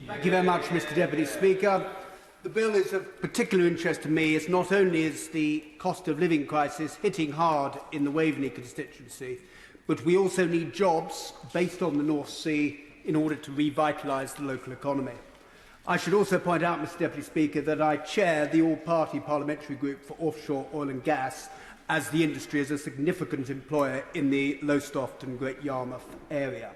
Thank you very much, Mr Deputy Speaker. The bill is of particular interest to me, as not only is the cost of living crisis hitting hard in the Waveney constituency, but we also need jobs based on the North Sea in order to revitalise the local economy. I should also point out, Mr Deputy Speaker, that I chair the all-party parliamentary group for offshore oil and gas, as the industry is a significant employer in the Lowestoft and Great Yarmouth area.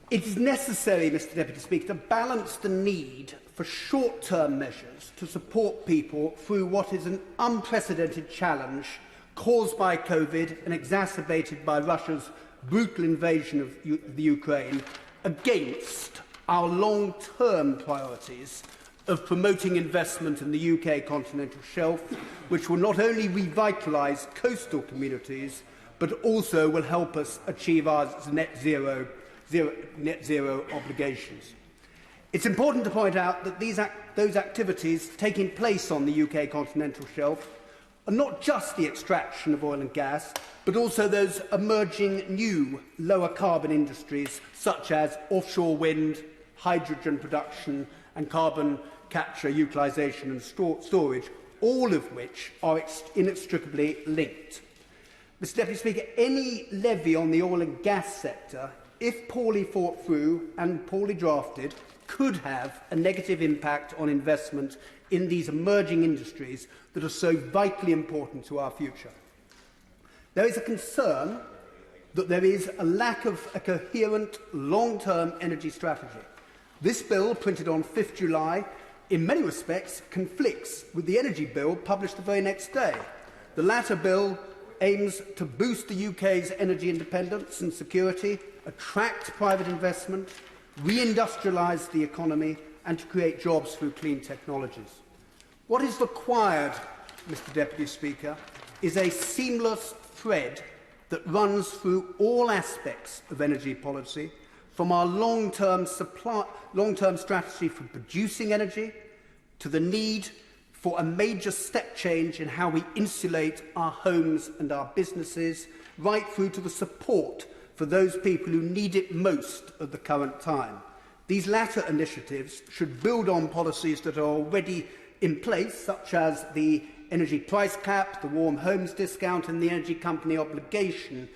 It is necessary, Mr Deputy Speaker, to balance the need for short-term measures to support people through what is an unprecedented challenge caused by COVID and exacerbated by Russia's brutal invasion of the Ukraine, against our long-term priorities of promoting investment in the UK continental shelf, which will not only revitalise coastal communities, but also will help us achieve our net zero obligations. It's important to point out that those activities taking place on the UK continental shelf are not just the extraction of oil and gas, but also those emerging new lower carbon industries such as offshore wind, hydrogen production and carbon capture, utilisation and storage, all of which are inextricably linked. Mr Deputy Speaker, any levy on the oil and gas sector, if poorly thought through and poorly drafted, could have a negative impact on investment in these emerging industries that are so vitally important to our future. There is a concern that there is a lack of a coherent long-term energy strategy. This bill, printed on 5th July, in many respects conflicts with the energy bill published the very next day. The latter bill aims to boost the UK's energy independence and security, attract private investment, reindustrialise the economy and to create jobs through clean technologies. What is required, Mr Deputy Speaker, is a seamless thread that runs through all aspects of energy policy, from our long-term strategy for producing energy to the need for a major step change in how we insulate our homes and our businesses, right through to the support for those people who need it most at the current time. These latter initiatives should build on policies that are already in place, such as the energy price cap, the warm homes discount and the energy company obligation,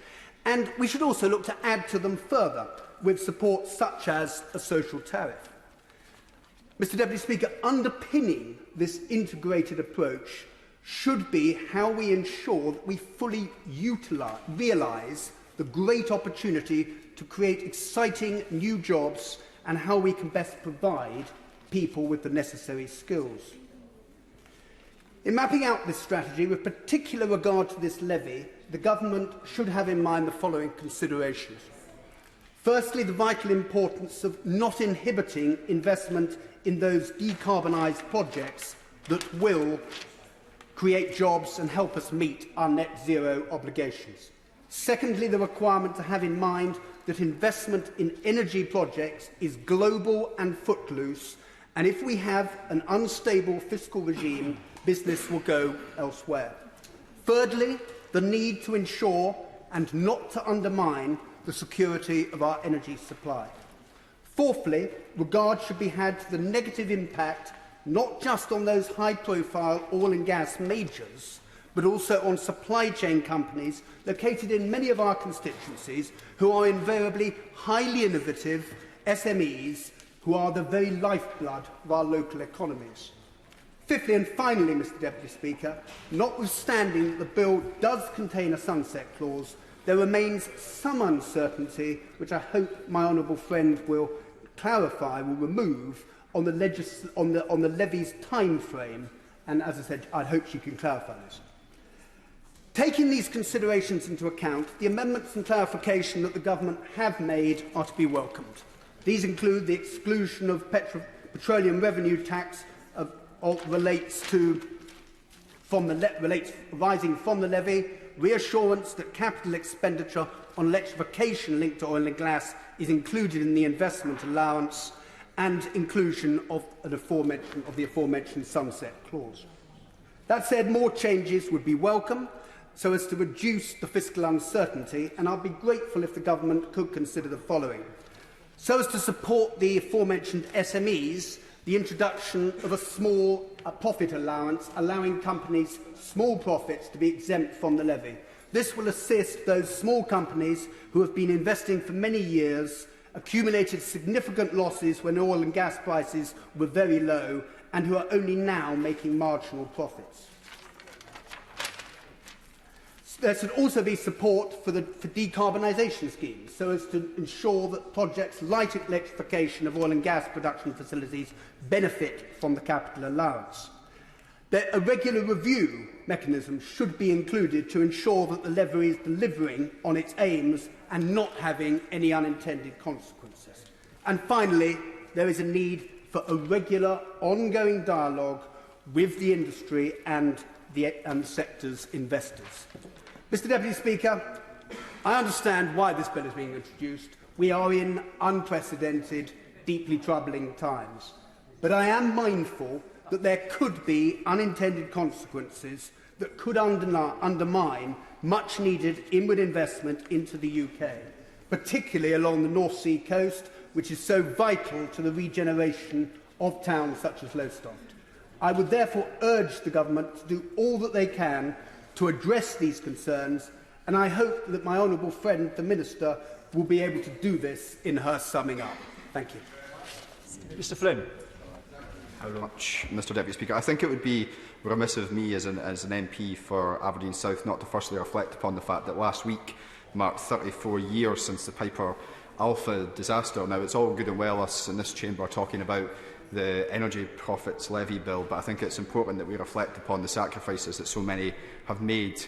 and we should also look to add to them further with support such as a social tariff. Mr Deputy Speaker, underpinning this integrated approach should be how we ensure that we fully realise the great opportunity to create exciting new jobs and how we can best provide people with the necessary skills. In mapping out this strategy, with particular regard to this levy, the government should have in mind the following considerations. Firstly, the vital importance of not inhibiting investment in those decarbonised projects that will create jobs and help us meet our net zero obligations. Secondly, the requirement to have in mind that investment in energy projects is global and footloose, and if we have an unstable fiscal regime, business will go elsewhere. Thirdly, the need to ensure and not to undermine the security of our energy supply. Fourthly, regard should be had to the negative impact not just on those high-profile oil and gas majors, but also on supply chain companies located in many of our constituencies who are invariably highly innovative SMEs who are the very lifeblood of our local economies. Fifthly and finally, Mr Deputy Speaker, notwithstanding that the bill does contain a sunset clause, there remains some uncertainty, which I hope my honourable friend will clarify, will remove, on the levy's time frame, and as I said, I hope she can clarify this. Taking these considerations into account, the amendments and clarification that the government have made are to be welcomed. These include the exclusion of petroleum revenue tax arising from the levy, reassurance that capital expenditure on electrification linked to oil and gas is included in the investment allowance, and inclusion of the aforementioned sunset clause. That said, more changes would be welcome so as to reduce the fiscal uncertainty, and I'd be grateful if the government could consider the following. So as to support the aforementioned SMEs, the introduction of a small profit allowance, allowing companies' small profits to be exempt from the levy. This will assist those small companies who have been investing for many years, accumulated significant losses when oil and gas prices were very low, and who are only now making marginal profits. There should also be support for decarbonisation schemes, so as to ensure that projects like electrification of oil and gas production facilities benefit from the capital allowance. A regular review mechanism should be included to ensure that the levy is delivering on its aims and not having any unintended consequences. And finally, there is a need for a regular, ongoing dialogue with the industry and the sector's investors. Mr Deputy Speaker, I understand why this bill is being introduced. We are in unprecedented, deeply troubling times. But I am mindful that there could be unintended consequences that could undermine much-needed inward investment into the UK, particularly along the North Sea coast, which is so vital to the regeneration of towns such as Lowestoft. I would therefore urge the Government to do all that they can to address these concerns, and I hope that my honourable friend, the Minister, will be able to do this in her summing up. Thank you. Mr Flynn. Thank you very much, Mr Deputy Speaker. I think it would be remiss of me as an MP for Aberdeen South not to firstly reflect upon the fact that last week marked 34 years since the Piper Alpha disaster. Now, it's all good and well us in this chamber talking about the Energy Profits Levy Bill, but I think it's important that we reflect upon the sacrifices that so many have made